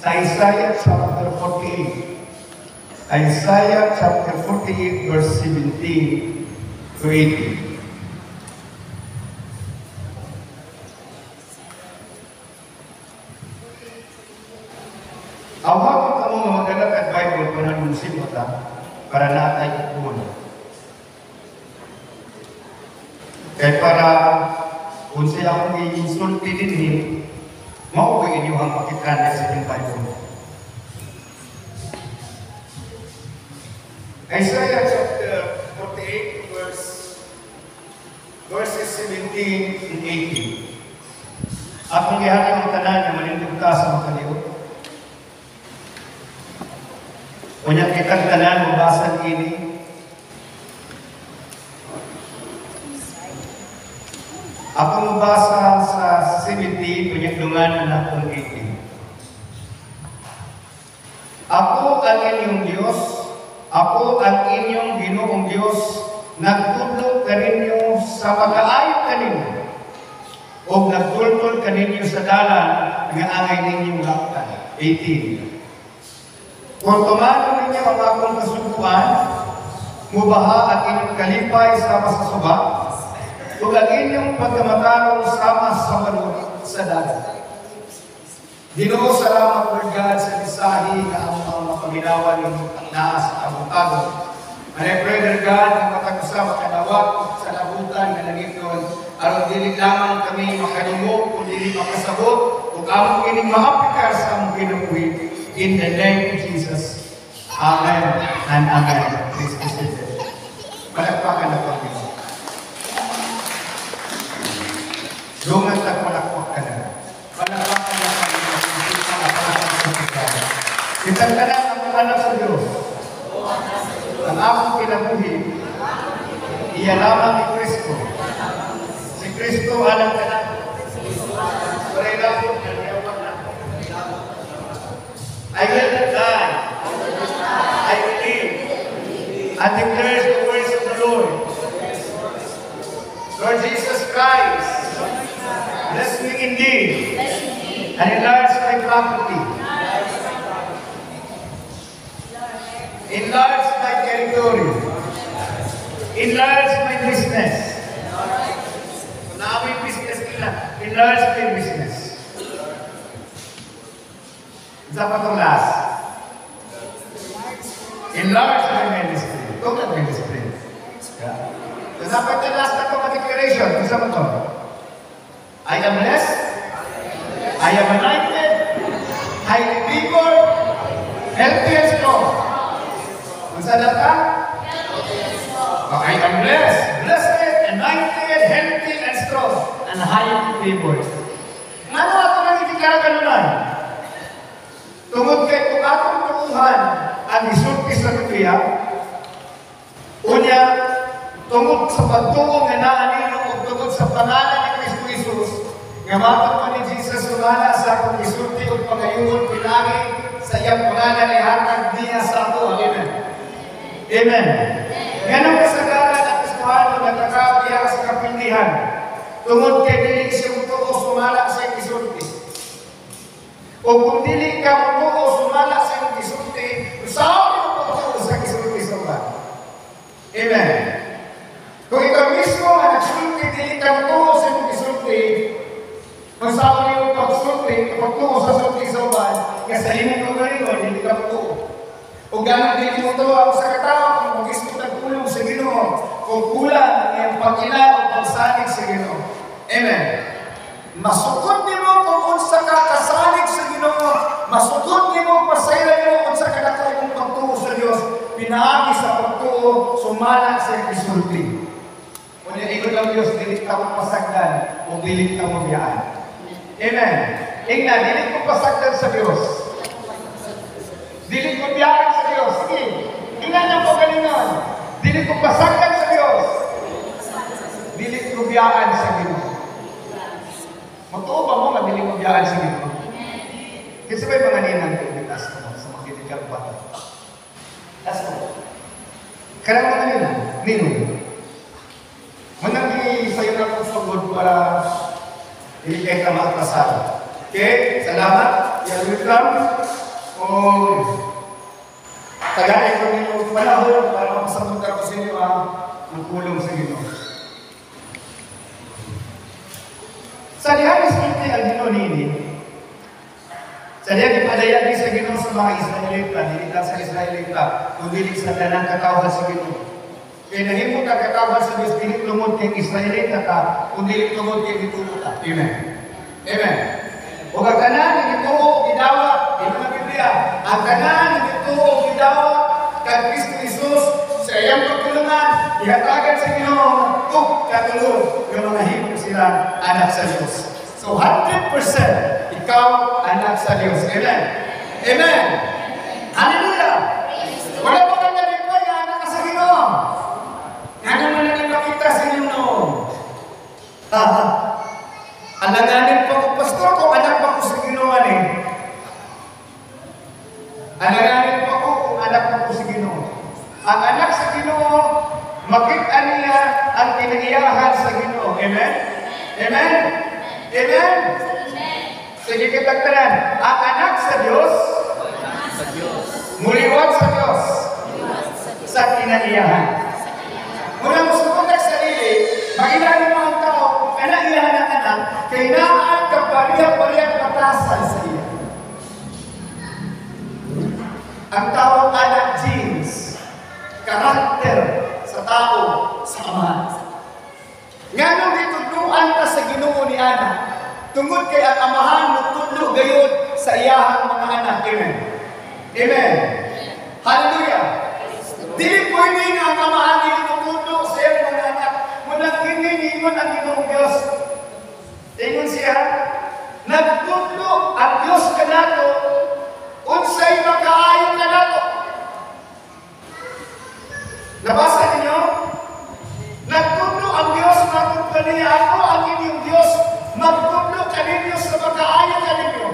sa Isaiah chapter 48. Isaiah chapter 48 verse 17 to 18. Awag ka mo nga magalag at Bible kung anong simota para natay ikuna. Kaya para kung siya akong i-insulti din mauwi inyo ang pakitran sa inyong Bible. Isaiah chapter 48 verses 17 and 18. At kung ihati ang tanan na malindog ka sa mga kaliw, kunyang kitang tanan, mabasan ini, ako mabasa sa 17, kunyang dungan na akong 18. Ako ang inyong Diyos, ako ang inyong Ginoong Diyos, nagtudlo kaninyo sa pag-aayo kaninyo, o nagtultol kaninyo sa dalan nga angay ninyong laktan. 18. Kung tumano ninyo ang akong kasubuan, mubaha at inyong kalipay sama sa suba, ug ang inyong pagkamatarong sama sa malunod sa dagat. Ginoo, salamat, Lord God, sa lisahi na ang mga mapaminawan ng naa sa kabutado. And I pray, Lord God, ang matag-usama kanawag sa nabutan na nangiton, aron dili lamang kami makalumog, kung dili makasabot, ug among kining maapikar sa among kinabuhi. In the name of Jesus. Amen and amen. Please be seated. Palakpakan na Panginoon. Dungan at palakpak ka na. Palakpakan na Panginoon. Kitang ka na ang anak sa Diyos. Ang among kinabuhi, iya lamang ni Kristo. Si Kristo alam ka na. Paray lang po, naniyawan na. I will not die. I will live and declare the words of the Lord. Lord Jesus Christ, bless me indeed and enlarge my property. Enlarge my territory. Enlarge my business. Now my business nila. Enlarge my business. Isa pa itong last. Enlarge my ministry. Ito na ministry. Isa pa itong last na itong declaration. Isa pa ito. I am blessed. I am anointed. Highly favored. Healthy and strong. Ang sadat ka? I am blessed. Blessed, anointed, healthy and strong. And highly favored. Ano ako nang itikara kanunan? Tungod kay kung atong tuuhan ang isulti sa Biblia, unya, tungod sa pagtuong nga naanino o tungod sa pangalan ni Kristo Jesus, nga matang pa ni Jesus sumala sa akong isulti o pagayuhon pinagi sa iyang pangalan ay hatag niya sa ako. Amen. Amen. Ganang kasagaran at Kristohan o nagkakaw diya sa kapindihan, tungod kay dili siyang tuo sumala sa iyang isulti. O kung dili ka mo sumala sa iyong isulti, saan mo po sa isulti sa ba? Amen. Kung ikaw mismo ang nagsulti, dili ka mo sa iyong isulti, kung saan mo pagsulti, pagtuo sa sulti sa ba, kasi hindi mo ganito, dili ka mo. O gano'n dili mo ito ako sa katao, kung mag-isip nagtulong sa Ginoo, kung kulang ang pag-ila o pagsalig sa Ginoo. Amen. Masukod ni mo kung unsa ka kasalig sa Ginoo, masukod ni mo pasayran mo kung sa kadako imong pagtuo sa Dios, pinaagi sa pagtuo sumala sa isulti. Kung ingon lang Dios, dili ka mo pasagdan o dili ka mo biyaan. Amen. Ingna, dili ko pasagdan sa Dios. Dili ko biyaan sa Dios. Sige. Ingnan niyo po galingan. Dili ko pasagdan sa Dios. Dili ko biyaan sa Ginoo. Matuo ba mo mabili mo biyaan sa Ginoo? Kasi may mga ninang pagbitas ko sa mga kinikang bata. That's all. Kaya mga ninang, ninong. Manang sa'yo na kong sugod para hindi kayo ka makapasal. Okay, salamat. You welcome. Tagay ko ninyo panahon para mapasabot ako sa inyo ang kulong sa Ginoo. Sa diha isulti ang Ginoo nini. Sa diha gipadayag ni sa Ginoo sa mga Israelita, dili lang sa Israelita, kundi sa tanang katawhan sa Ginoo. Kaya nahimo ka katawhan sa Dios, dili tungod kay Israelita ka, kundi tungod kay gituo ka. Amen. Amen. O ang tanan nga gituo gidawat, ito ang Biblia. Ang tanan nga gituo gidawat kay Kristo Jesus sa iyang pagtulungan, ihatagan sa Ginoo ug katulong ng mga himong sila anak sa Dios. So 100% ikaw anak sa Dios. Amen. Amen. Hallelujah. Wala pa kang nalipay na anak ka sa Ginoo. Ano man ang ipakita sa inyo noon? Alanganin pa ko, pastor, kung anak pa ko sa Ginoo ni. Alanganin pa ko kung anak pa ko sa Ginoo. Ang anak sa Ginoo, makita niya ang kinaiyahan sa Ginoo. Amen? Amen? Amen? Sige kitagtanan. Ang anak sa Diyos, muliwag sa Diyos, sa kinaiyahan. Mula mo sa konteks sarili, mag-ilalim mo ang tao, kinaiyahan ng anak, kailangan ka pariyang patasan sa iya. Ang tawag anak genes, karakter sa tao, sa ama. Nga nung ditudluan ka sa Ginoo ni anak, tungod kay ang amahan mo tudlo gayon sa iyahang mga anak. Amen. Amen. Hallelujah. Dili pwede nga ang amahan ni tutudlo sa iyang mga anak. Munang kiningon ang Ginoong Diyos. Ingon siya, nagtudlo ang Diyos kanato, unsay makaayo kanato. Nabasa ninyo? Nagtudlo ang Diyos, magtudlo niya ako, ang inyong Diyos, magtudlo kaninyo sa makaayo kaninyo.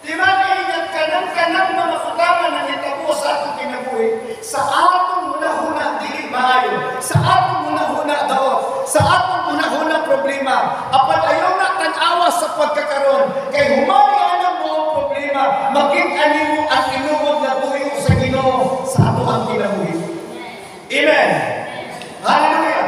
Di ba ingat kanang mga kutaman na nitabo sa atong kinabuhi, sa atong huna-huna dili maayo, sa atong huna-huna daw, sa atong huna-huna problema, apat ayaw na tanawa sa pagkakaroon, kay humani ang mga problema, maging animo ang inuod na tuyo sa Ginoo sa ato ang kinabuhi. Amen. Hallelujah.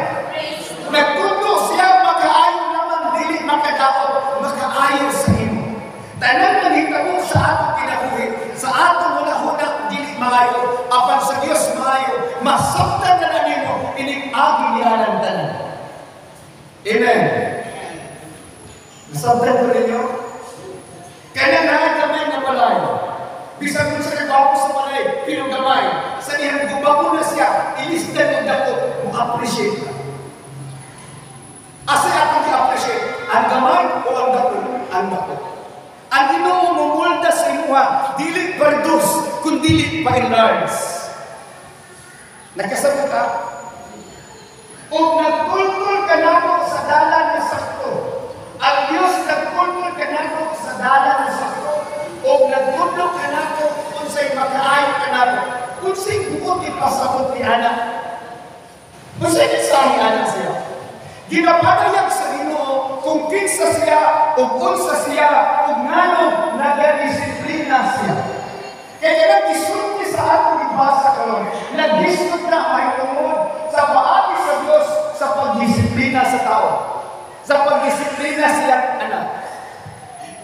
Nagtudlo siya makaayo naman, dili makadaot, makaayo sa imo. Tanan ng hitabo sa atong kinabuhi, sa atong huna-huna dili maayo, apan sa Dios maayo, masabtan na nimo inig-agi niya ng tanan. Amen. Masabtan ko ninyo? Kaya nakagamay na palayo. Bisag kung sa nagbago sa palay, pinugamay. Sa niyang gubago na siya, ilisdan mo dako, mo-appreciate ka. Asa atong i-appreciate? Ang gamay o ang dako? Ang dako. Ang Ginoo mumulda sa imuha, dili bardus, kundi pa-enlarge. Nagkasabot ka? O nagkulkul ka nato sa dalan na sakto. Ang Diyos nagkulkul ka nato sa dalan na sakto. O nagkulkul ka nato kung sa'y makaayo ka nato. Kung sa'y bukod ipasabot ni anak. Kung sa'y nisahi anak siya. Ginapadayag sa Ginoo kung kinsa siya o unsa siya o ngano nagadisiplina siya. Kaya nag-isulti sa atong ibasa karon, nag-isut na mahitungod sa paagi sa Diyos sa pagdisiplina sa tao. Sa pagdisiplina siyang anak.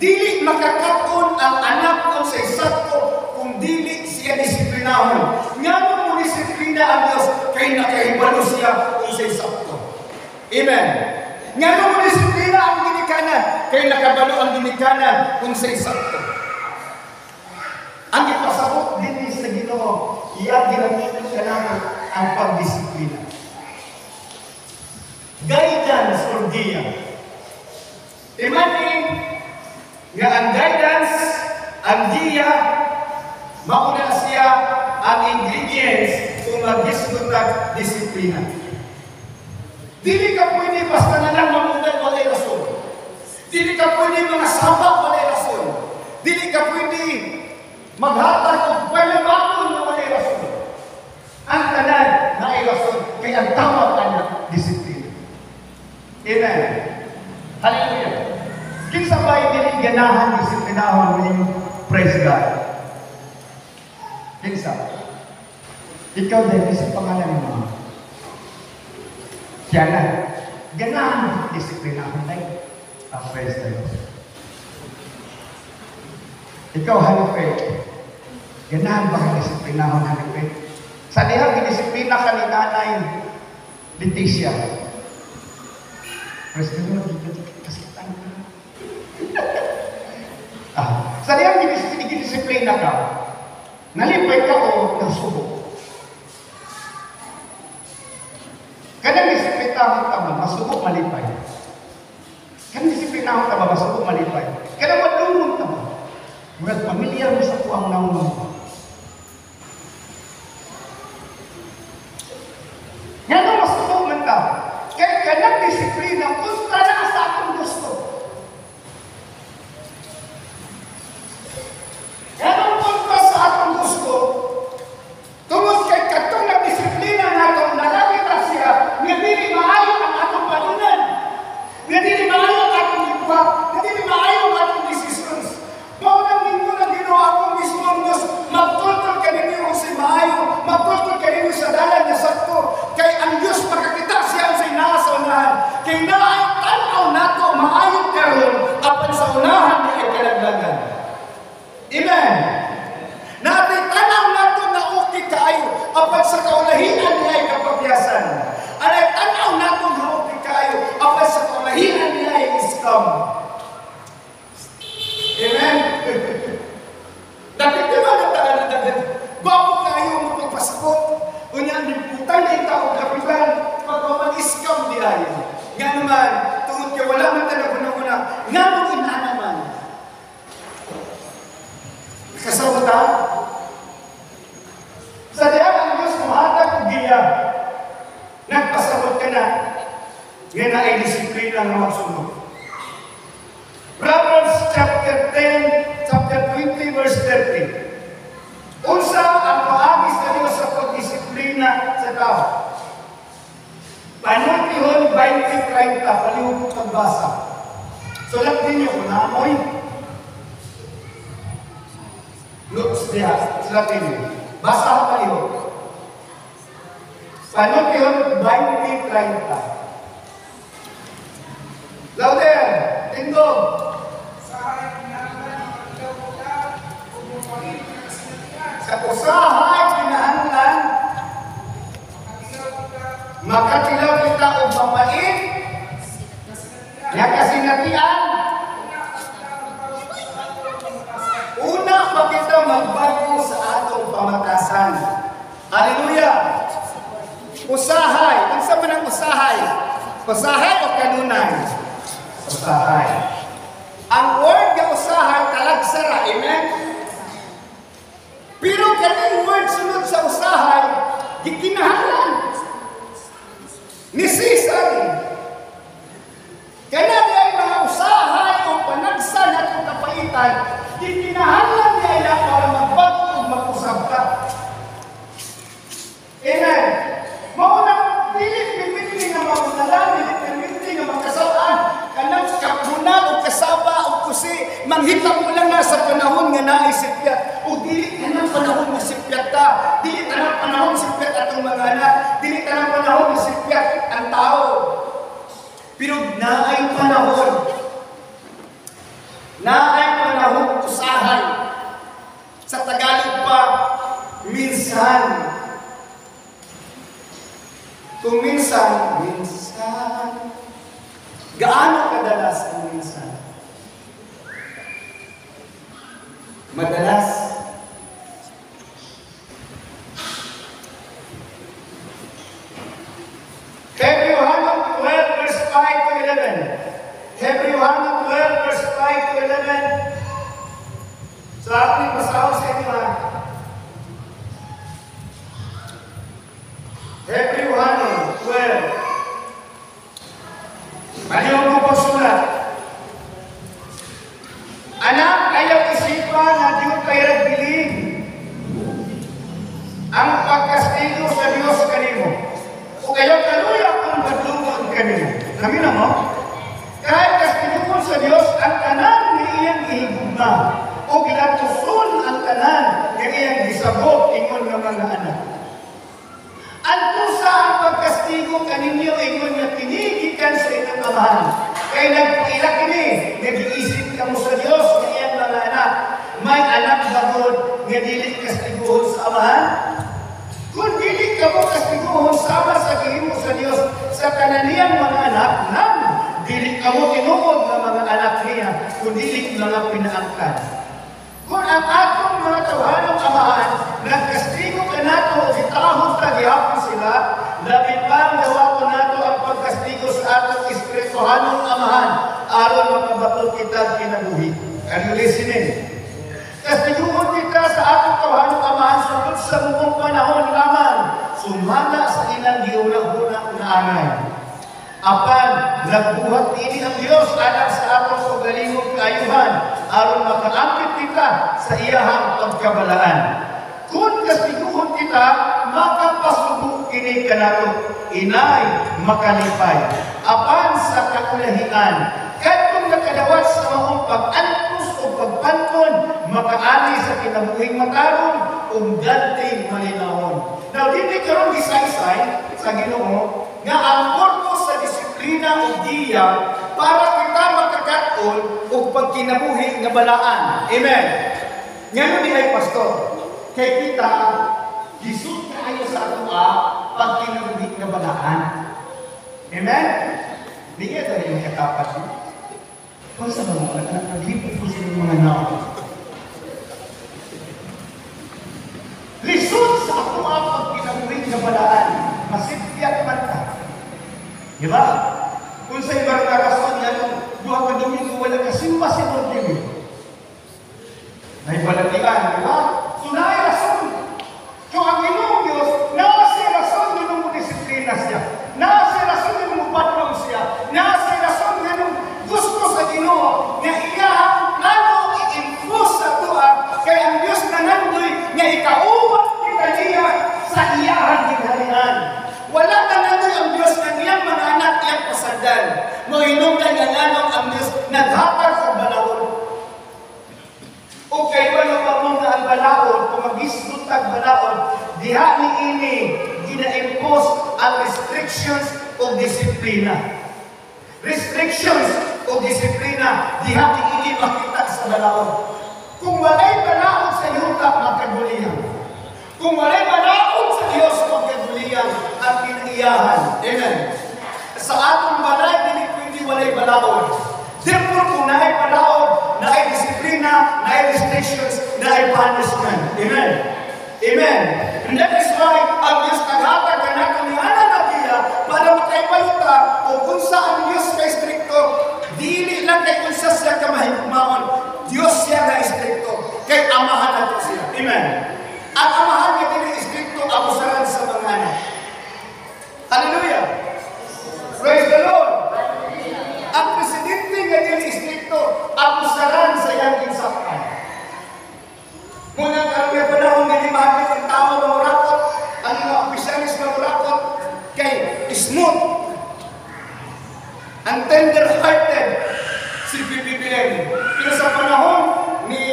Dili makakaton ang anak kung sa isakto kung dili siya disiplinahon. Ngano mo disiplina ang Diyos kay nakahibalo siya kung sa isakto. Amen. Ngano mo disiplina ang ginikanan kay nakabalo ang ginikanan kung sa isakto. Ang ipasabot din sa Ginoo, iya ginamit ka naman ang pagdisiplina. Guidance or diya. Imagine nga ang guidance, ang diya, mauna siya ang ingredients kung mag-discutat disiplina. Dili ka pwede basta na lang mamundan walay rason. Dili ka pwede mga sabak walay rason. Dili ka pwede maghatag o palimaton na walay rason. Ang tanan na ay rason, kaya ang tawag anak, disiplina. Amen. Hallelujah. Kinsabay dili ganahan disiplinahon mo praise God. Kinsa? Ikaw din, sa pangalan mo. Siya na. Ganahan disiplinahon tayo. Praise God. Ikaw, halipin. Ganahan ba ka disiplinahon, halipin? Sa diha, disiplina ka ni Nanay Leticia. Praise God. Kasitan ka. Sa diha, disiplina ka. Nalipay ka o nasubok. Kanang disiplinahon ka ba, masubok malipay. Kanang disiplinahon ka ba, masubok malipay. Kanang madungon ka ba. Well, pamilyar mo sa kuwang naunong ka. Yan ang masubok man ka. Kaya kanang disiplina, kontra na sa atong gusto. Yan ang kontra sa atong gusto. Tungod kay katong na disiplina nato, nalapit siya, nga dili maayo ang atong panunan. Nga dili maayo ang atong iba. Nga dili maayo ang atong decisions. Maunang ninyo na ginawa akong mismo ang Diyos, magtultol ka ninyo si maayo, magtultol ka ninyo sa dalan na sakto. Kay ang Diyos makakita siya ang sa inasa unahan. Kay naay tanaw nato, maayo karon apan sa unahan ni ay kalaglagan. Amen. Natay tanaw nato na okay kaayo, apan sa kaulahian ni ay kapabyasan. Anay tanaw nato na okay kaayo, apan sa kaulahian ni ay scam. Amen? Dapat di ba nataan na dagat? Bago kayo magpapasakot. Unya, niputang na yung tao kapilan. Pag mag-scam di ay. Nga naman, tungod ka wala man talaga una-una. Nga mo ina naman. Kasawata? Sa diyan ang Diyos muhatag o giya. Nagpasabot ka na. Nga na ay disiplina ng magsunod. Proverbs chapter 10, chapter 20, verse 30. Unsa ang paagis na Diyos sa pagdisiplina sa tao? Panutihon 20-30, palihog pagbasa. Sulat ninyo kung naamoy. Looks diya, sulat ninyo. Basa ang palihog. Panutihon 20-30. Louder! Tingog! Sa usahay, kinahanglan, makatilaw kita o mapait, nga kasinatian, una pa kita magbago sa atong pamatasan. Hallelujah! Usahay. Ano sa manang usahay? Usahay o kanunay? Usahay. Ang word nga usahay, talagsara. Amen? Pero kaning word sunod sa usahay, gikinahanglan. Ni Caesar. Kaya ay mga usahay o panagsan at kapaitan, gikinahanglan niya para magbago o mag-usap ka. Amen? Maunang dili nga maunalaman, dili nga magkasawaan, kanang kapunan o kasaba o kusi, manghita mo lang na sa panahon nga naisipyat. O dili ka ng panahon na sipyat ka. Dili ka ng panahon sipyat atong mga anak. Dili ka ng panahon na sipyat ang tao. Pero naay panahon. Naay panahon usahay. Sa Tagalog pa, minsan. Kung minsan, minsan. Gaano kadalas ang minsan? Madalas. Hebrew 12 verse 5 to 11. Hebrew 12 verse 5 to 11. Sa ating basaho sa inyo ha. Hebrew 12. Maliw mo pagsulat. Anak, ayaw isipan na Diyos kayo bilin ang pagkastigo sa Diyos kanimo. O kayo kaluya kung matungkol kanimo. Namin mo? Kahit kastigo sa Diyos, ang tanan ni iyan gugma o ginatuson ang tanan nga iyang gisabot ingon nga mga anak. Anto sa ang pagkastigo kaninyo ingon nga tinigikan sa inyong amahan. Kay nagpaila kini, nag-iisip ka mo sa Dios nga iyang mga anak. May anak bagod nga dili kastiguhon sa amahan. Kung dili ka mo kastiguhon sama sa gihimo sa Dios sa kananiyang mga anak, nang dili ka mo tinuod ng mga anak niya, kung dili mga pinaangkan. Kung ang atong mga tawhanong amahan, nagkastigo ka nato o gitahon ka gihapon sila, labi pa gawa ko nato ang pagkastigo sa atong espirituhanong amahan, aron makabatot kita kinabuhi. Are you listening? Kastiguhon kita sa atong tawhanong amahan sa buong panahon lamang, sumala sa ilang giuna-una na angay. Apan, nagbuhat ini ang Diyos anak sa atong pagalimog kaayuhan aron makaangkit kita sa iyahang pagkabalaan. Kung kastiguhon kita, makapasubo kini kanato, inay makalipay. Apan sa kakulahian, kadtong nakadawat sa maong pag-antos o pagpanton, makaani sa kinabuhing matarong o ganting malinahon. Now, dili karon gisaysay sa Ginoo nga ang purpose sa disiplina o diya para kita makakaon o pagkinabuhi nga balaan. Amen. Ngayon di ay pastor, kay kita gisud kaayo sa atua pagkinabuhi nga balaan. Amen. Di ka tayo yung katapat. Kung sa mga naglipot ko sa mga naon. Lisod sa atua pagkinabuhi nga balaan. Masipyat man ka. Diba? Kung sa ibang karason yan, duha ka Domingo, wala ka simba si Lord. May balatian, diba? So, naay rason. So, ang Ginoong Diyos, naasi rason din mo disiplina siya. Naasi rason din mo patrong siya. Naasi rason din gusto sa Ginoo na iya plano i-impose sa tuwa kay ang Diyos na nandoy nga ikaubat kita niya sa iyahan ginharian. Wala na nandoy ang Diyos na iyang mga anak iyang pasandan. Mohinungdan nga nanong ang Diyos naghatag sa balaod. O kay wala pa mo na ang balaod, kung mag-isutag balaod, diha ni ini gina-impose ang restrictions o disiplina. Restrictions o disiplina, diha ni ini makita sa balaod. Kung walay balaod sa yuta, magkagulihan. Kung walay balaod sa Diyos, magkagulihan ang pinaiyahan. Amen. Sa atong balay, hindi pwede walay balaod. Therefore, kung naay balaod, naay disiplina, naay restrictions, naay punishment. Amen. Amen. And that is why ang Diyos naghatag ka nato ni Ana Nadia para makaipaluta kung unsa ang Diyos kay stricto, dili lang kay unsa siya ka mahigmaon. Diyos siya na stricto. Kay amahan nato siya. Amen. At amahan niya din stricto abusaran sa mga anak. Hallelujah. Praise the Lord. Ang presidente nga din stricto abusaran sa iyang insaktan. Muna karoon nga panahon nga di mahagit ang tao na murakot, ang mga opisyalis na murakot, kay smooth, ang tender-hearted si PBBM. Pero sa panahon ni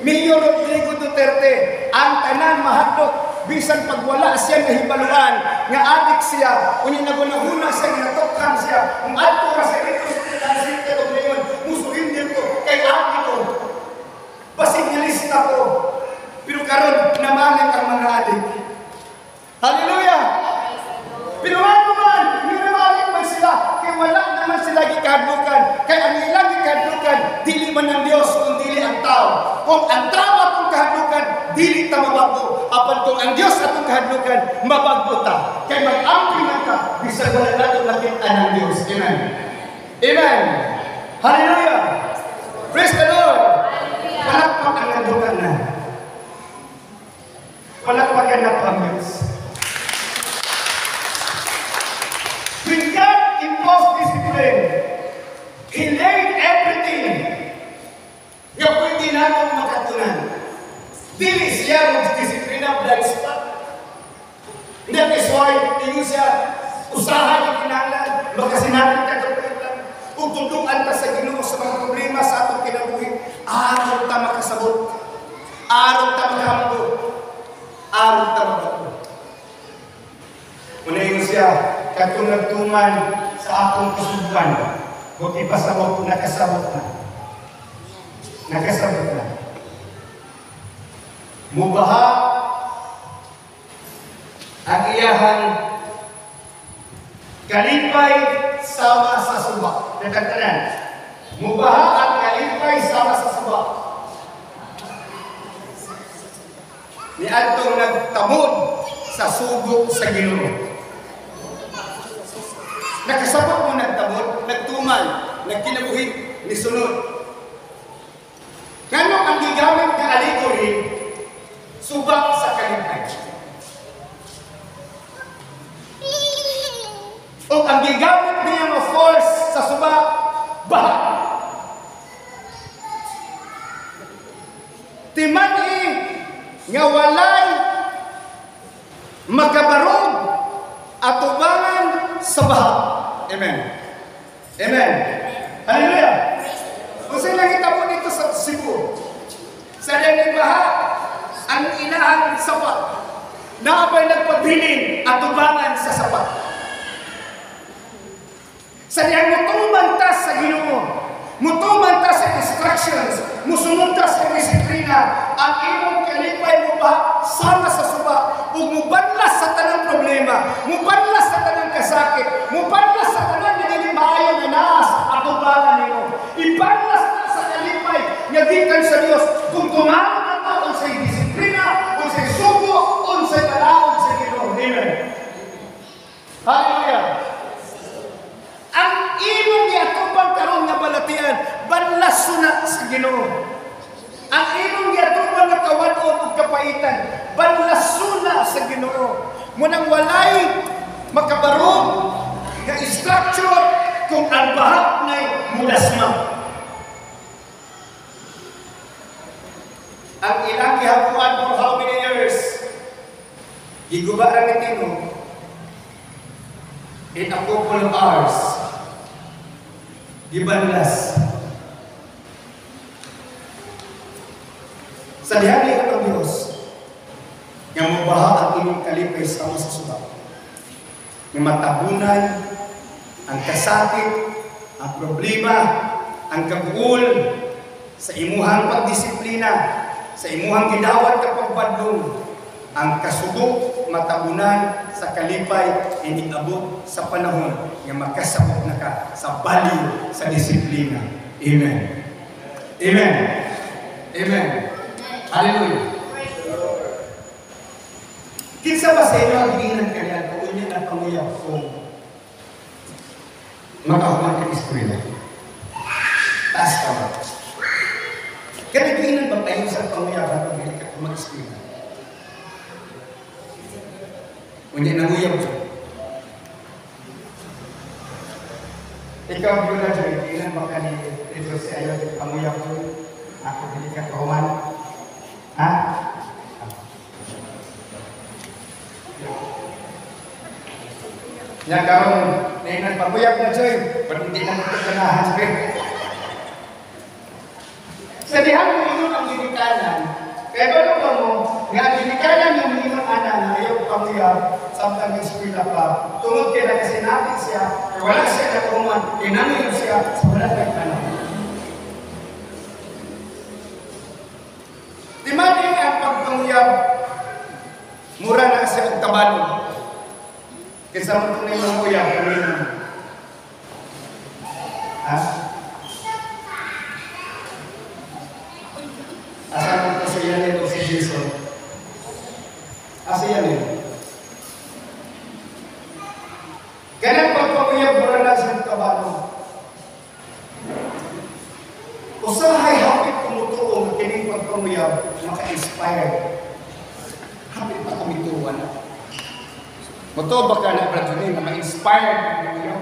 Mayor Rodrigo Duterte, ang tanan mahadlok, bisan pagwala siya nahibaluan, nga adik siya, unya nagunahuna siya, ginatokhan siya, kung ato ka sa ito, sa ito ngayon, musuhin din ko, kay adik ko, pasignalista ko, pero karon namalit ang mga adik. Hallelujah! Pero ano man, minamalit man sila, kaya wala naman sila gikadlukan, kaya ang ilang gikadlukan, dili man ang Diyos, kung dili ang tao. Kung ang tao atong kahadlukan, dili ta mabago. Apan kung ang Diyos atong kahadlukan, mabago ta. Kaya mag-amping man ka, bisag wala natin nakita ng Diyos. Amen. Amen. Hallelujah. Praise the Lord. Palakpak ang kahadlukan na. Palakpakan na po ang Diyos. When God imposed discipline, He laid everything nga pwede natong makatunan. Dili siya mag-disiplina blind spot. That is why, tingin siya, usahan yung kinahanglan, makasinabi ka kapitan, kung tutukan ka sa Ginoo sa mga problema sa atong kinabuhi, Araw ta makasabot. Araw ta maghambo. Araw ta magato. Unayin siya, katong nagtuman sa akong kasubban, kung ipasabot, nakasabot na. Nakasabot na. Mubaha ang iyahang kalipay sama sa suba. Nakatanan. Mubaha ang kalipay sama sa suba. Ni adtong nagtamod sa sugo sa Ginoo. Nakasabot mo nagtamod, nagtuman, nagkinabuhi, ni sunod. Ngano ang gigamit nga allegory subak sa kalipay. O ang gigamit niya nga force sa subak, baha. Timani nga walay makabarog at ubangan sa baha. Amen. Amen. Hallelujah. Kung sa'yo nakita po dito sa Cebu, sa dahil baha, ang inahang sapat, na abay nagpabilin at ubangan sa sapat. Sa dahil mutumantas sa Ginoo, mutumantas sa instructions, musumuntas sa disiplina, ang imong kalipay mo ba sama sa suba, ug mubanlas sa tanang problema, mubanlas sa tanang kasakit, mubanlas sa tanang nagalimayo na naas at ubangan nimo. Ibanlas na sa kalipay nga gikan sa Dios kung tumangon na taon sa disiplina, kung sa sugo, kung sa talaog sa Ginoo. Amen. Hallelujah. Ang imong giatubang karon nga balatian, banlas na sa Ginoo. Ang imong giatubang nga kawan-on ug kapaitan, banlas na sa Ginoo. Munang walay makabarog nga structure kung ang bahak nay mulasma. Ang ilang gihabuan for how many years? Gigubaran ni Tino in a couple of hours. Gibanlas. Sa dihali ka ng Diyos, nga mubaha ang inyong kalipay sama sa suba. Nga matabunan ang kasakit, ang problema, ang kabuol sa imuhang pagdisiplina, sa imuhang gidawat ka pagbadlong, ang kasubok matabunan sa kalipay hindi abot sa panahon nga magkasabot na ka sa baliw sa disiplina. Amen. Amen. Amen. Hallelujah. Kinsa ba sa inyo ang hinan kaniya kung inyo na panguyaw kung makahuman ka eskwela? Taas ka ba? Kaya hinan ba tayo sa panguyaw kung hindi ka mag-eskwela? Hindi nanguyaw siya. Ikaw, Bula Joy, ilan ba ka ni Pedro si ayaw di panguyaw ko? Ako hindi ka kahuman? Ha? Yan karon, nainan panguyaw na Joy, pero hindi na nagkakanahan sa rin. Sa dihan mo yun ang ginikanan, kaya ba ba mo, nga ginikanan yung minimum anak na ayaw panguyaw, samtang eskwela pa, tungod kaya na kasi natin siya, kaya wala siya na kuman, kinanayon siya sa wala kang panahon. Di man din ang pagpanguyab, mura na siya ang tabalo. Kaysa mo ito na yung uyab, kanina. Ha? Asa mo ito sa yan ito si Jason? Asa yan ito? Ganang pagpapuyab mura na siyang kabalo. Usahay hapit kumutuong kining pagpapuyab maka-inspire. Hapit pa kumituan. Muto ba ka na bratunin na ma-inspire ninyo?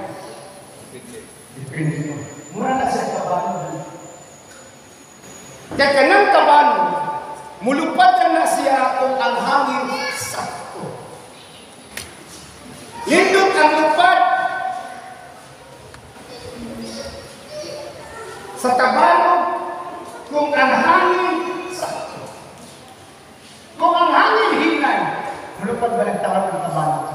Depende mo. Mura na siyang kabalo. Kaya kanang kabalo, mulupad na siya kung ang hangin sakto. Lindot ang lupad sa tabalo kung ang kalupad ba nagtawag ng tabanok?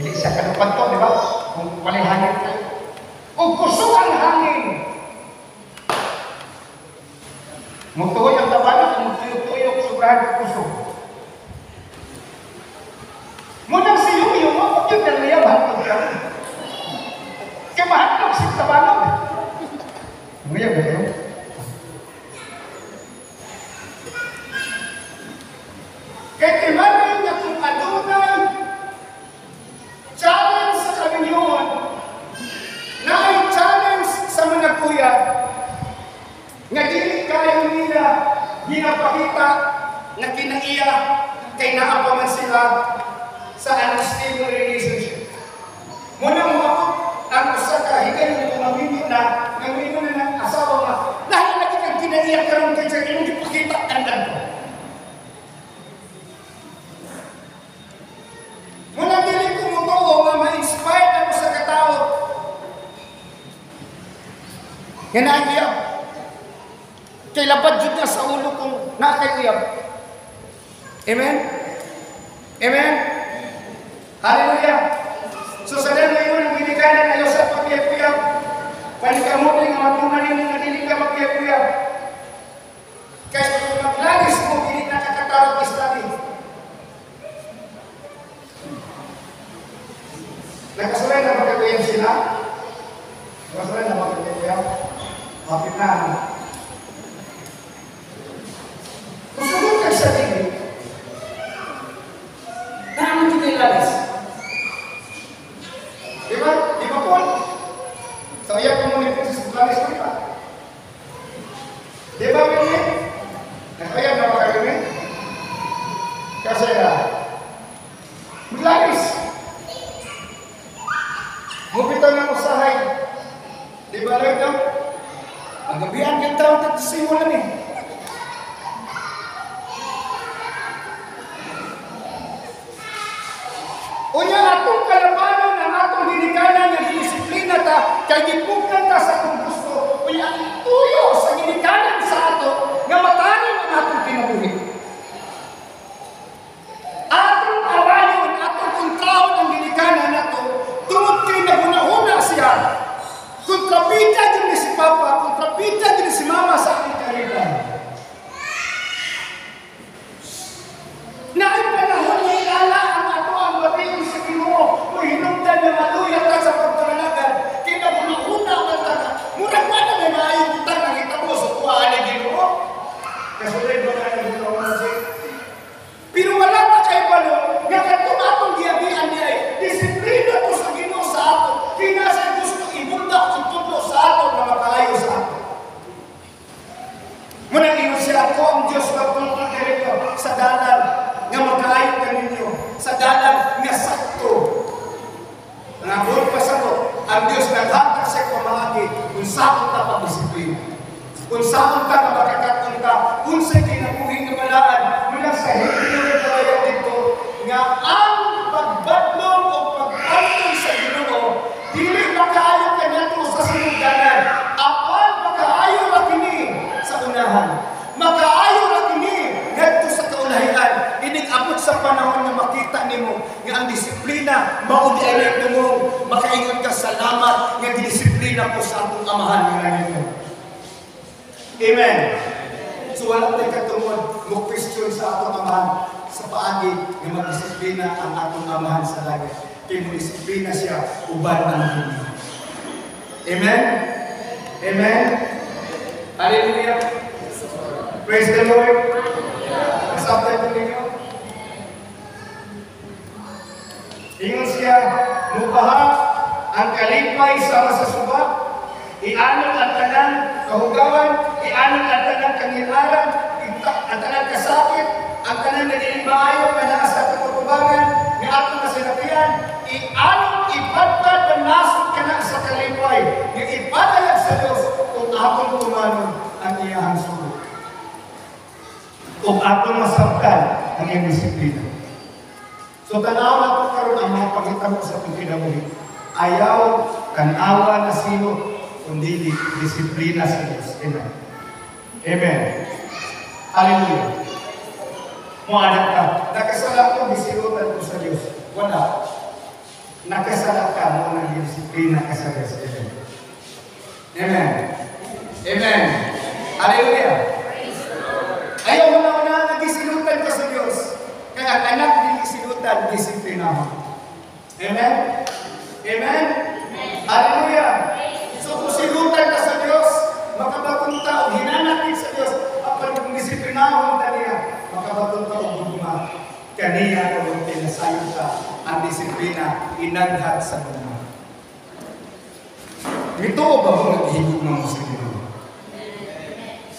Dili siya kalupad to, di ba? Kung walay hangin tayo. Kung kusog ang hangin, mutuhoy ang tabanok, mutuyok-tuyok, sobrahan kusog. Munang siyo, mo, pag yung daliya, mahatog ka. Kaya mahatog si tabanok. Ngayon ba yun? Kaya timanay na kung adunay challenge sa kaminyon na ay challenge sa mga kuya nga dili kayo nila ginapakita na kinaiya kay naapaman sila sa unstable relationship. Muna mo ako, ang usa ka higay mo mamimit na ngayon na ng asawa nga dahil lagi kang kinaiya karon kay sa inyong ipakita tandaan ko. Muna dili ko mo to nga ma-inspire ako sa katao. Yan ang iyab. Kay labad jud na sa ulo kong nakay iyab. Amen? Amen? Hallelujah! So sa dami mo ng binikanan na Diyos at pagkiyap-kiyap, panikamutin ang matunan ninyo na dili ka magkiyap-kiyap. Kaya kung maglagis mo, hindi nakakatarot study. Nakasulay na magkakuyap sila? Nakasulay na magkakuyap? Kapit na. Kung sunod ka sa tingin, naman din ilagis. Diba? Diba po? So, iya po muna po sa langis ko iba. Diba, Willie? Nakaya na ba kayo, Willie? Kasi maglagis. Mupitaw ng usahay. Diba lang ito? Ang gabihan kita ang tagsisimulan eh. Unya atong kalabanan ang atong ginikanan nga disiplina ta kay gipugnan ta sa atong gusto. Unya ang tuyo sa ginikanan sa ato nga matanan ang atong kinabuhi. Atong arayon, atong kontrahon ang ginikanan nato tungod kay naguna-una siya. Kontrabida din si Papa, kontrabida din si Mama sa ating kariban. Naay panahon na ilala ang ato ang batiin sa Ginoo. Kung hinungdan na maluyat ka sa pagpangalagan, kinabunahuna ang taga. Murag ba na may maayong utang na kita mo sa tuwaan ni Ginoo? Kasulay ba na yung Ginoo kasi? Pero wala pa kayo pa no, nga katong atong giyabihan niya ay, disiplina ko sa Ginoo sa ato. Kinasa gusto ibunda ang tudlo sa ato na makaayo sa ato. Muna ingon siya ako ang Diyos na tulong dirito sa dalan nga magkaayon ka ninyo sa dalan nga sakto. Nangabot pa sa to, ang Diyos naghatag sa pamahagi kung saan ka pag-disiplina. Kung saan ka na makakatong ka, kung sa'y kinabuhin na malaan, mula sa hindi na talaga dito, nga ang pagbadlong o pag-antong sa Ginoo, dili makaayon ka nato sa sinugdanan. Apan makaayon na kini sa unahan. Makaayon na kini ngadto sa kaulahian. Inig-abot sa panahon na makita nimo nga ang disiplina mao di ay tumong makaingon ka salamat nga disiplina ko sa atong amahan nga nito. Amen. So wala tay katungod mo question sa atong amahan sa paagi nga magdisiplina ang atong amahan sa langit. Kay mo disiplina siya uban ang dunia. Amen. Amen. Hallelujah. Praise the Lord. Nasabtan ko ninyo. Ingon siya, mubaha ang kalipay sama sa suba, ianong ang tanan kahugawan, ianong ang tanan kangilaran, ang tanan kasakit, ang tanan na dining maayo, kanasa at katubangan, ni atong nasinapian, ianong ipadpad ang nasod ka na sa kalipay, ni ipadayag sa Diyos kung atong tumanon ang iyahang sugo. Kung atong masabtan ang iyang disiplina. So tanaw na ito karoon ang mga pagkitamo sa itong kinabuhi. Ayaw, kanawa na sino, kundi disiplina sa Diyos. Amen. Amen. Hallelujah. Muanak ka. Nakasala ko, disilutan ko sa Diyos. Wala. Nakasala ka mo ng disiplina ka sa Diyos. Amen. Amen. Hallelujah. Ayaw mo na nagisilutan ka sa Diyos. Kaya anak din isilutan, disiplina mo. Amen? Amen? Hallelujah. So kung silutan ka sa Diyos, makabagong tao, hinanatin sa Diyos, apal kung disiplinahon ka niya, makabagong tao, bugma, kaniya kung pinasayon ka, ang disiplina, inaghat sa mga. Ito ba kung naghihigog mo sa Ginoo?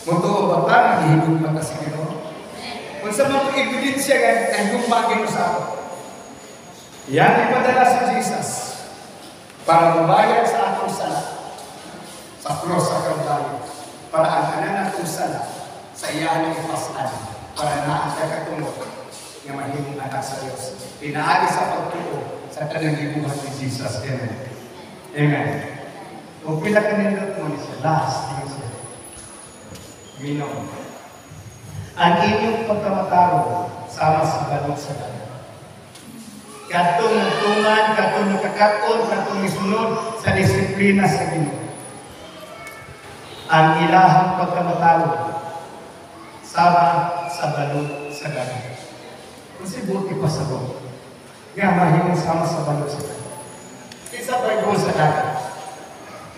Ito ba ba naghihigog mo sa Ginoo? Kung sa mga ebidensya ang gumagin mo sa ako. Yan ipadala si Jesus para mabayad sa atong sala sa cross sa Kalbaryo, para ang kanan atong sala sa iyahan ng ipasan, para na ang kakatulog na mahimong anak sa Diyos. Pinaagi sa pagtuo sa kanang libuhan ni Jesus. Amen. Amen. Kung pila ka nindot mo siya, last thing siya. Minom. Ang inyong pagkamataro sama sa balong sa dagat. Katong nagtungan, katong nakakakon, katong isunod sa disiplina sa Ginoo. Ang ilahang pagkamatalo sama sa balong sa dagat. Kasi buti pa sa buong. Nga mahimong sama sa balong sa dagat. Isa pa doon sa dagat.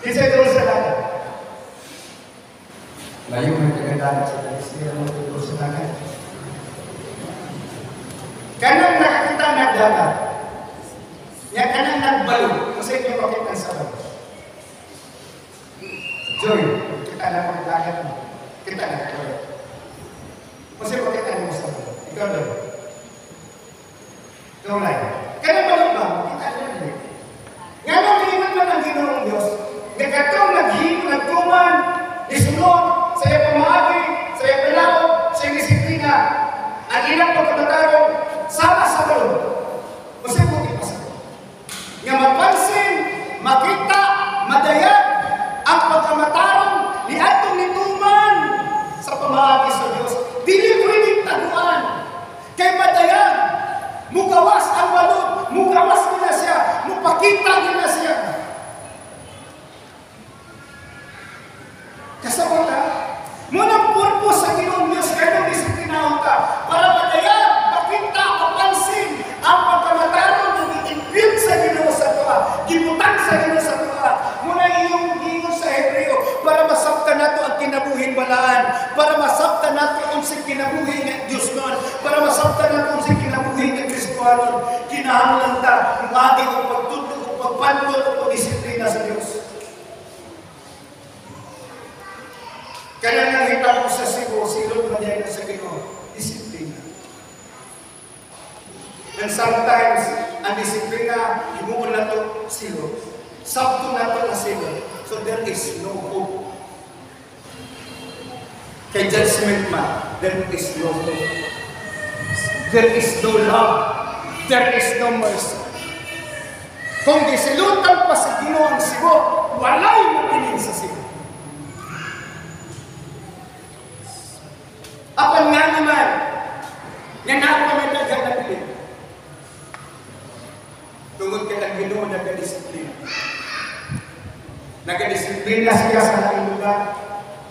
Isa doon sa dagat. Layo ng kagadagat sa dagat. Siya mo doon sa dagat. Kanang nakakita na dagat. Yan kanang nagbalo. Kasi ito makita sa balong. Joy, kita na magdagat mo. Kita na joy. Kasi makita mo sa balong. Ikaw doon. Ikaw lang. Kanang balong ba? Kita na rin. Nga nang hiniman man ang Ginoong Diyos, nagkatong nagtuman, isunod, sa iya pamahagi, sa iya palaot, sa iya disiplina, ang ilang pagkamataro, sama sa balong. Kasi buti pa sa balong. Nga mapansin, makita, madayag, ang pagkamatarong ni atong nituman sa pamahagi sa Diyos. Dili pwedeng taguan. Kay madayag, mugawas ang balong, mugawas nila siya, mupakita nila siya. Kasabot ha? Munang purpose sa Ginoong Diyos, kaya disiplinahon ka, para madayag, makita, mapansin, ang pagkamatarong na gi-impute sa Ginoo sa tuwa, gibutang sa Ginoo sa tuwa. Muna iyong gingon sa Hebreo, para masabtan nato ang kinabuhing balaan, para masabtan nato ang kinabuhi ng Diyos noon, para masabtan nato ang kinabuhi ng Kristohanon. Kinahanglan ta, ang ating pagtutog, pagpantol, o disiplina sa Diyos. Kaya nakita ko sa Cebu, silog na niya sa Ginoo, disiplina. And sometimes, ang disiplina, himuon na ito silog. Sabto na ito na silog. So there is no hope. Kay judgment man, there is no hope. There is no love. There is no mercy. Kung disilutan pa sa Ginoo ang Cebu, walay mapiling sa Cebu. Apan nga naman, nga napamadagan na piling. Tungod kay ang Ginoo nagdisiplina. Nagdisiplina siya sa laing lugar,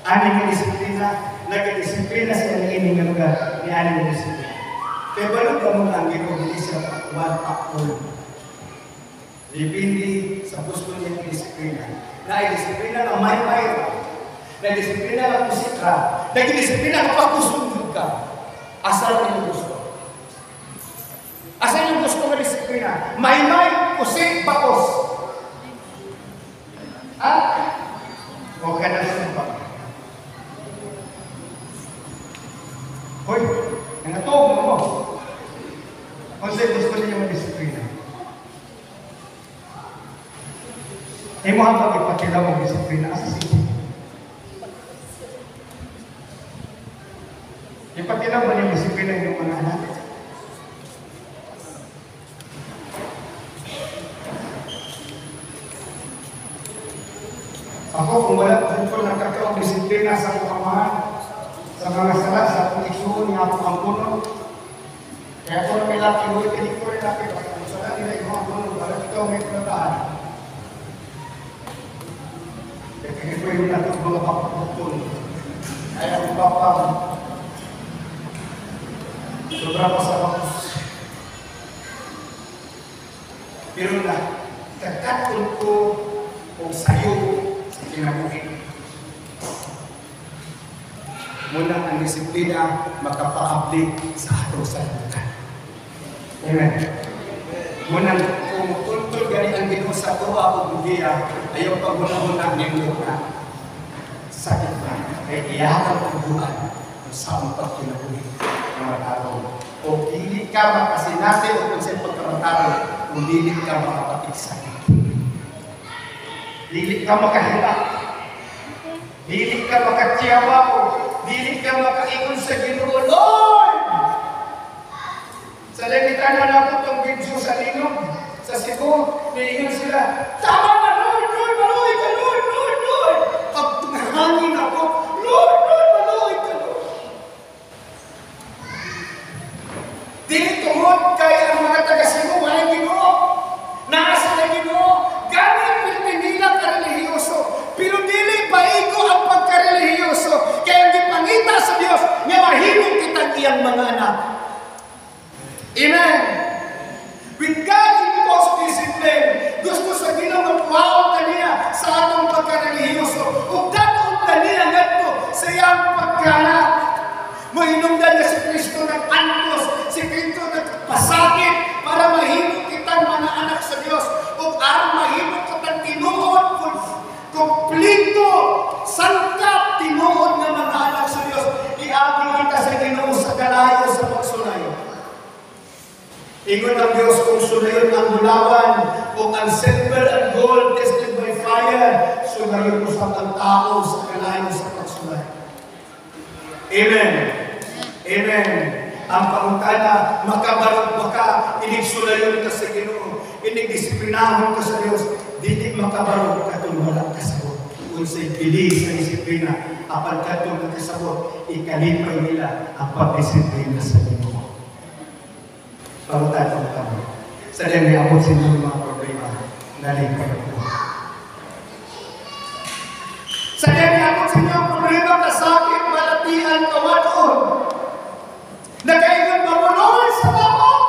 aning disiplina, nagdisiplina siya sa ining lugar, ni aning disiplina. Kaya balog mo ang Ginoo, hindi siya one up all. Dipindi sa gusto niya ng disiplina. Na-disiplina na may-may. Na-disiplina na kusitra. Na-disiplina na pagkusundod ka. Asal yung gusto. Asal yung gusto ng disiplina. May-may, kusik, bakos. Ha? O ka na sa ba? Hoy, nangatog mo. Kasi gusto niya yung disiplina. Eh mo habang ipakilaw ang disiplina sa sisi. Ipakilaw ba yung disiplina yung mga anak? Ako kung wala ko nakakaw disiplina sa kamahan, sa mga sala, sa akong isuon, nga ako ang puno, Kaya kung may laki, huwag pinig ko rin laki. Kung sa kanila yung mga gulo, parang ikaw may pinatahan. Kaya ko yung natin mga kapatutol. Ay ang papang sobrang masarap. Pero na, kakatul ko o sayo sa kinabuhi. Muna ang disiplina makapaabli sa atong sandukan. Amen. Muna kung tuntun gani ang Ginoo sa tuwa o bugiya, ayaw paguna-una nindot na sakit na. Kaya iyakan ang buwan sa ang pagkinabuhi ng mataro. O dili ka makasinati o kung saan pagkamataro, kung dili ka makapatiksan. Dili ka makahirap. Dili ka makatiyawa o dili ka makaingon sa Ginoo, Lord! Sa langitan na ako itong video sa linog, sa Cebu, niingon sila, tama na, Lord! Lord! Maluhay ka, Lord! Lord! Lord! Pag tumahangin ako, Lord! Lord! Maluhay ka, Lord! Dili tungod kay ang mga taga-Cebu, walang Ginoo. Naasa na Ginoo, gamit pinila ka-relihiyoso. Pero dili paigo ang pagka-relihiyoso. Kaya ang gipangita sa Dios nga mahimong kitang iyang mga anak. Amen. When God imposed discipline, gusto sa Ginoo mapuhaon kaniya sa atong pagka-relihiyoso. Ug daton kaniya ngadto sa iyang pagkanak. Mahinungdan na si Kristo nag-antos, si Kristo nagpasakit para mahimong kitang mga anak sa Dios. Ug aron mahimong kitang tinuod kompleto, sangkap, tinuod nga mga anak sa Dios. Iagi kita sa Ginoo sa kalayo sa pagsulay. Ingon ang Diyos kung sulayon ang bulawan, kung ang silver and gold tested by fire, sulayon ko sa tao sa kalayo sa pagsulay. Amen. Amen. Ang pangutana, makabarog baka, inigsulayon ka sa Ginoo, inigdisiplinahon ka sa Diyos, dili makabarog ka kung wala kasabot. Kung sa'y pili sa disiplina, apan ka kung nakasabot, ikalipay nila ang pagdisiplina sa Ginoo. Pangutana ka mo. Sa dyan may abot sa mga problema, nalipay ko. Sa dyan may abot sa mga problema, kasakit, malatian, kawadon. Nakaingon ba mo, Lord, salamat?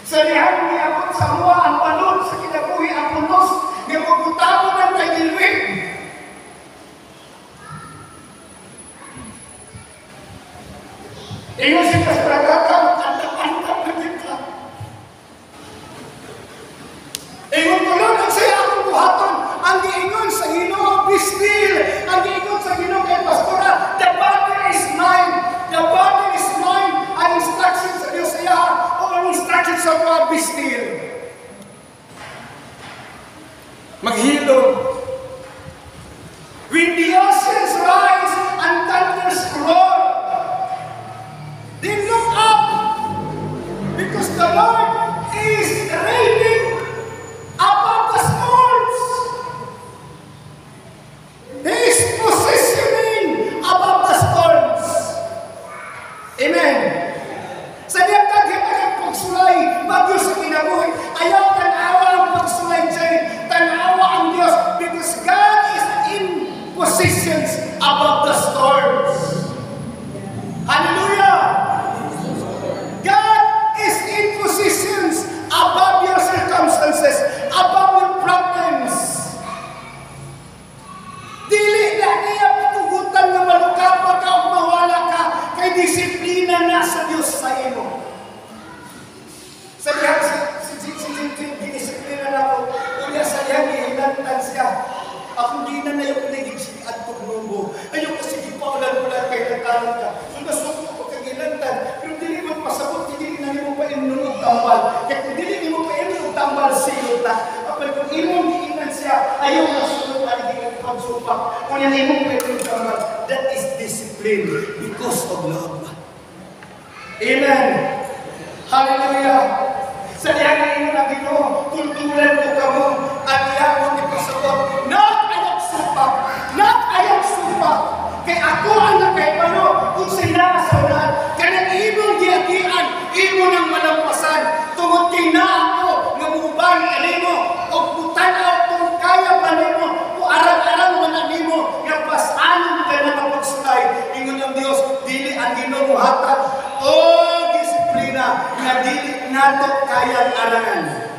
Sa lihan niya abot sa mua ang palod, sa kinabuhi ang punos, nga magutabo ng kay Dilwin. Ingon si Kastragata, magkantap-antap na kita. Ingon ko lang, ang saya akong buhaton, ang giingon sa Ginoo, bistil, ang giingon sa Ginoo kay Pastora, the battle is mine, the battle is mine, ang instruction sa Diyos sa iya, o ang instruction sa mga bistil. Maghilom. When the oceans rise and thunders roar, then look up, because the Lord is reigning above the storms. He is positioning above the storms. Amen. Sa diyang taghipan ang pagsulay, bagyo sa kinabuhi, ayaw tanawa ang pagsulay dyan, tanawa ang Diyos, because God is in positions above the storms. Hallelujah! God is in positions above your circumstances, above your problems. Dili na niya tugutan na malukapa ka o mawala ka, kay disiplina na sa Diyos sa imo. Sa diyan, dinisiplina na ko, unya sa diyan, ihilantan siya. Ako di na yung pinagig at pagmumbo. Ayaw kasi di pa ulan-ulan kay nagtanong ka. So nasuko ko kagilantan. Pero dili mo pasabot, dili na mo pa inunog tambal. Kaya kung dili mo pa inunog tambal, silot na. Kapag kung imong diinan siya, ayaw na sunod ang hindi pagsupak. Kung yan imong pa inunog tambal, that is discipline because of love. Amen. Hallelujah. Sa diyan na ino na Ginoo, tultulan ko ka mo, at iyan mo ni pasabot. Not ayaw supak. Kay ako ang nakaibano, kung nato kayang arangan.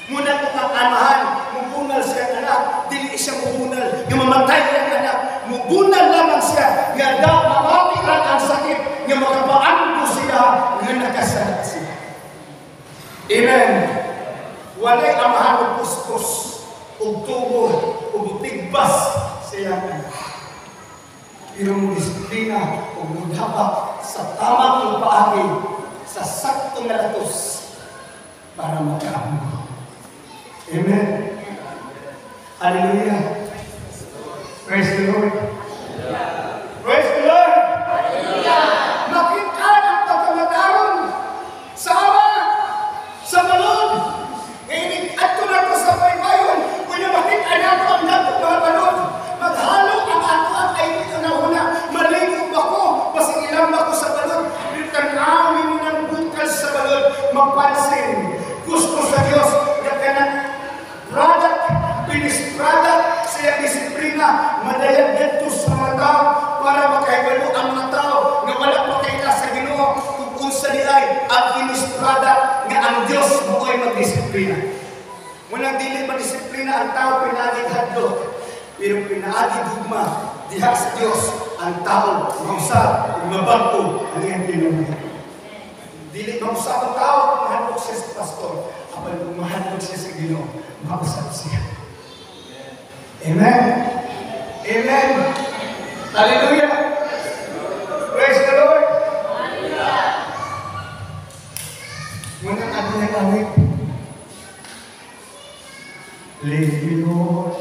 Muna ito ang amahan, mubunal siya anak, dili siya mubunal, yung mamatay ang anak, mubunal lamang siya, nga mamati lang ang sakit, nga makapaano siya, nga nakasalat siya. Amen. Walay amahan ng puspos, ug tubo, ug tigbas siya anak. Pero mo disiplina, ug mudhapak sa tamang paagi, sa saktong nalatos, para makaamo. Amen. Hallelujah. Praise the Lord. Praise the Lord. Makita ang pagkamataron sa balon. Ngayon, ato na ko sa baybayon. Kung makita nato ang nato mga balon, maghalo ang ato at ay ito na una. Maligo ako, pasig ilang ako sa balon. Tanamin mo ng bukas sa balon, mapansin. Gusto sa Diyos, product, finished product, siya disiplina, madayag dito sa mga tao para makaibalo ang mga tao na wala pa kayo sa Ginoo kung sa nilay ang finished product nga ang Diyos mo ay magdisiplina. Munang dili magdisiplina ang tao pinagig hadlok, pero pinaagi dugma diha sa Diyos ang tao mausap ug mabago ang iyang pinunay. Dili mausap ang tao kung mahadlok siya sa pastor, apal kung mahadlok siya sa Ginoo, mausap siya. Amen. Amen. Hallelujah. Praise the Lord. Hallelujah. Munang ano na kami. Lead me, Lord.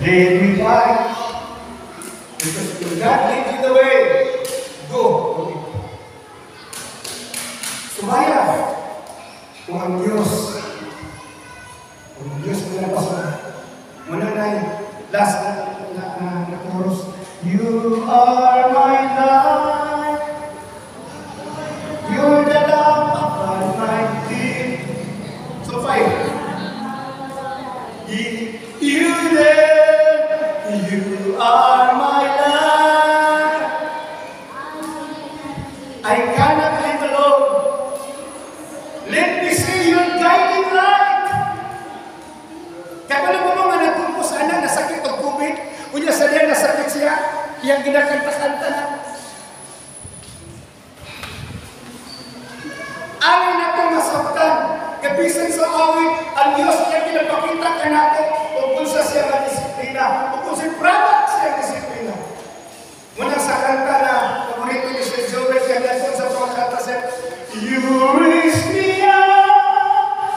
Lead me by. Because God lead you the way. Go. Sumaya. Kung ang Diyos muna pa sa muna na yung last na chorus. You are my life. You're the lamp upon my feet. So 5. You there, you are my life. I cannot live alone. Let me see your guiding light. Kaya pala mo mga nagtumpo sa anak, nasakit o COVID, unya sa niya nasakit siya, iyang ginakanta-kanta na. Alin na itong masaktan, kabisan sa awit, ang Diyos niya pinapakita ka natin, o kung sa siya na-disiplina, o kung sa product siya disiplina. Muna sa kanta na, paborito ni Sir Joel, kaya natin sa mga kanta siya, you raise me up,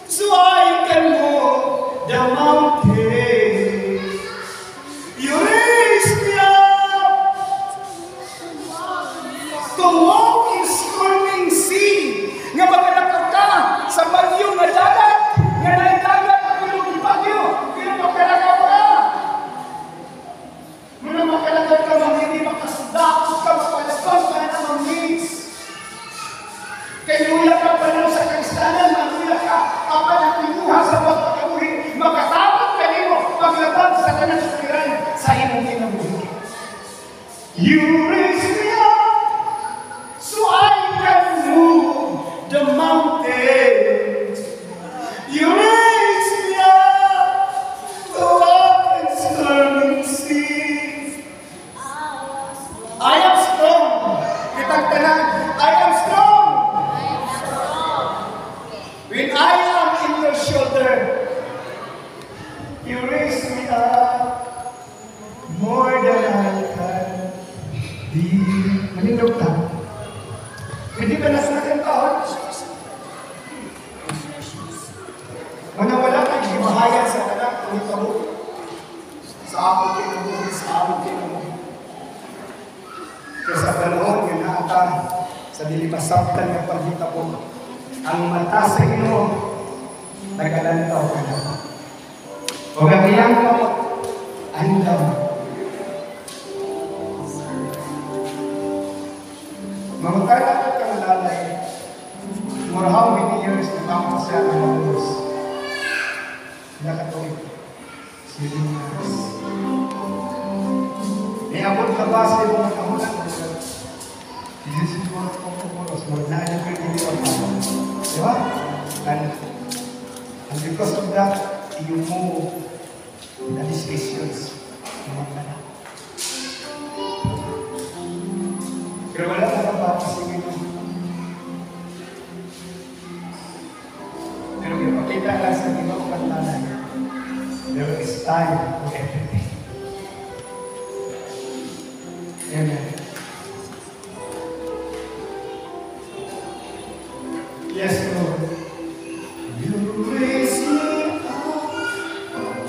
so I can move the mountain. You raise me up to walk in storming sea. Nga magalakaw ka sa bagyo na dagat. Nga naidagat pero yung bagyo. Pero magalakaw ka. Muna magalakaw ka, hindi makasudakot ka, mapalagpang ka na ng needs. Kaya uyak ka pa lang sa kristanan, manuyak ka, kapag natinguha sa pagkakabuhi, makatapot ka nimo, paglabag sa kanang sukiran sa imong kinabuhi. You raise me up, so I can move the mountains. You raise me up, to walk in stormy seas. I am strong. Kitang tanan, I am strong. When I am in your shoulder, you raise me up more than I can be. Manindog ka. Hindi ka nasakin taon. Wala kang gimahayan sa tanak, kung ito sa akong kinabuhi, sa akong kinabuhi. Kaya sa panahon, yun na ata, sa dilimasaptan ng pagkita po, ang mata sa Ginoo, nagalantaw ka na. O gagayang mo, andaw. Mamatay na ka kang lalay. For how many years na kamo siya ng mga Diyos? Nakatuloy. 7 years. Niabot ka ba sa iyong mga kahulan? This is what oras. Wala na yung hindi pa pa. Diba? And because of that, you move the decisions. Pero wala na napapasingin mo. Pero ipakita lang sa ibang pantanan. There is time for everything. Amen. Yes, Lord. You raise me up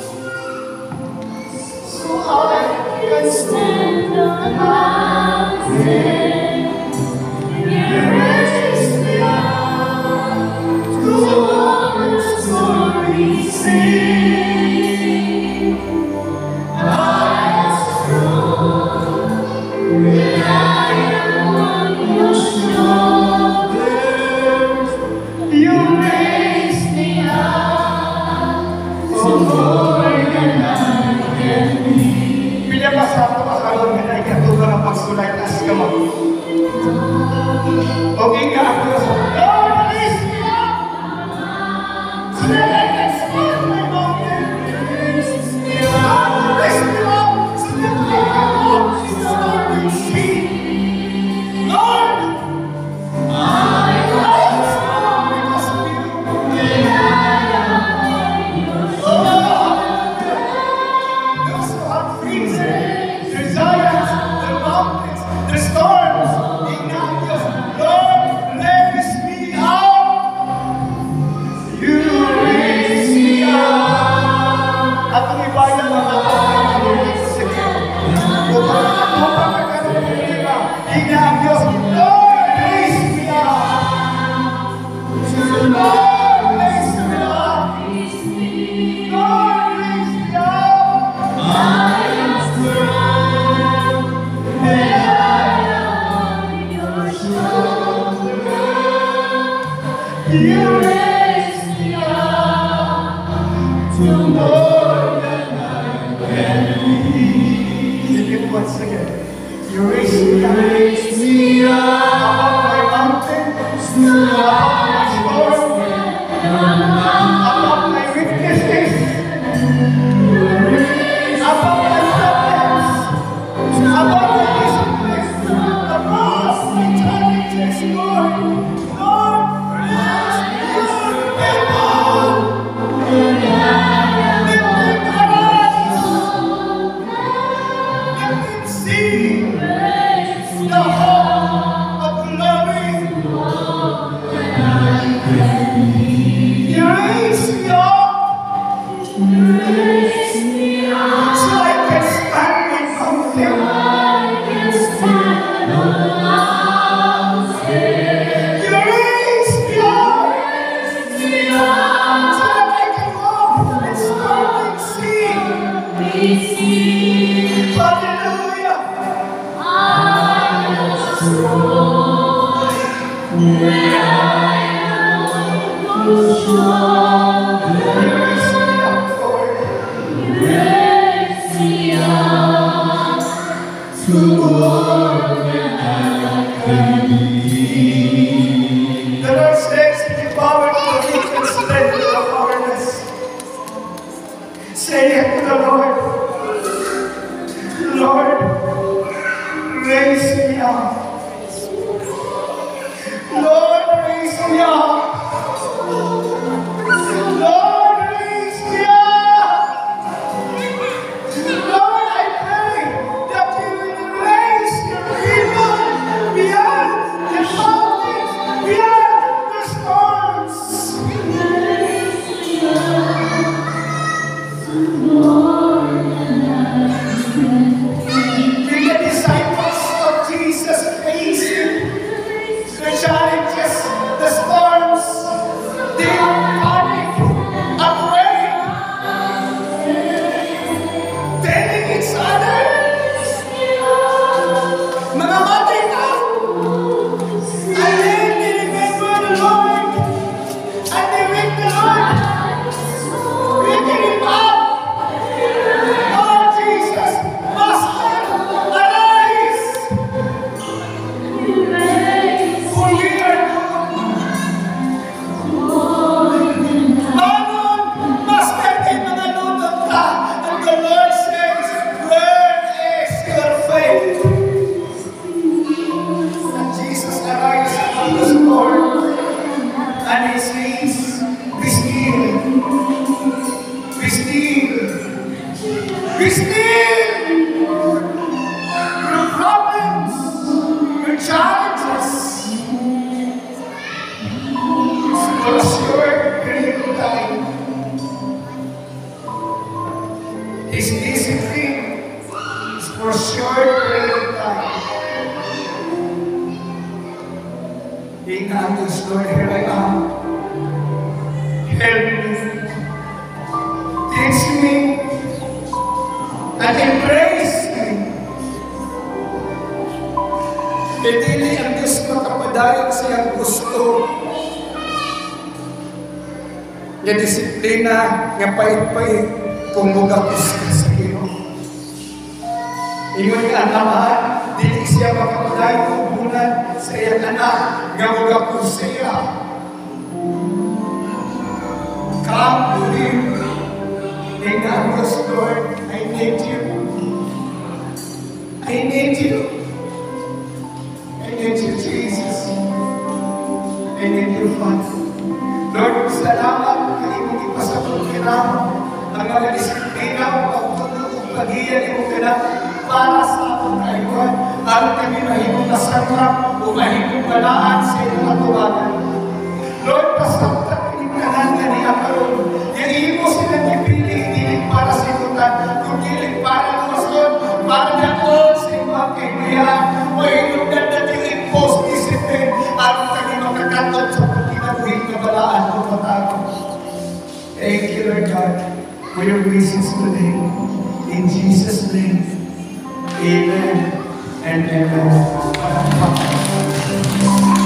so I can stand on the mountain. You raise me up to all the stories sing. I am strong when I am on your shoulders. You raise me up to more than I can be. Pinapasama ka kalon na ikatuto ng pagsulay na siya mo. Okay ka ako. Lord, raise me up so that I can stand my mountain. Raise me up. Raise me up so that I can walk this stormy sea. Lord, I am strong because of you. Those who have dreams, the giants, the mountains, the storms, Ignatius, Lord, raise me up. You raise me up. At ang ibayan ng mga sige. Upang problema, Ignatius, Lord, raise me up. Lord, raise me up. Lord, raise me up. I am strong when I am on your shoulder. You raise me up to more than I can be. Sing it once again. You raise me up above my mountain, above my storm, above my weaknesses, above my problems, above my disciplines, above my challenges, Lord. Lord, raise me up. Lift my eyes. Let them see the hope of glory. You raise me up so I can stand my mountain. You raise me up so that I can walk and stormy sea. Hallelujah. The Lord says, "Give power to the weak and strength to the powerless." Say it to the Lord. Lord, raise me up. Lord, raise me up. Lord, raise me up. Lord, I pray that you will raise your people beyond the mountains, beyond the storms. Be the disciples of Jesus still your problems, your challenges. For a short period of time, His discipline is for a short period of time. Being honest, Lord, here I am. Help me. Teach me and embrace me. Dili ang Diyos makapadayag sa iyang gusto. Nga disiplina, nga pait-pait, kung mugapos ka sa iyo. Ingon nga ang amahan, dili siya makapadayag hubunan sa iyang anak, nga mugapos sa iya. Come to Him. In Diyos, Lord, I need you. I need you. I need you, Jesus. I need you, Father. Lord, salamat na imong ipasabot kita ang mga disiplina o pagtulog o pag-iyan mo kita para sa akong kaiwan. Aron kami mahimong nasarap o mahimong balaan sa iyong katuwanan. Lord, pasabot kanan kaniya karon. Yung imo silang ipili, hindi para sa ikutan, kundi para lumason, para naon sa imong kaibigan, o inunan na yung impose discipline, at kami makakatot sa pagkinabuhin na balaan o matago. Thank you, Lord God, for your blessings today. In Jesus' name, amen and amen.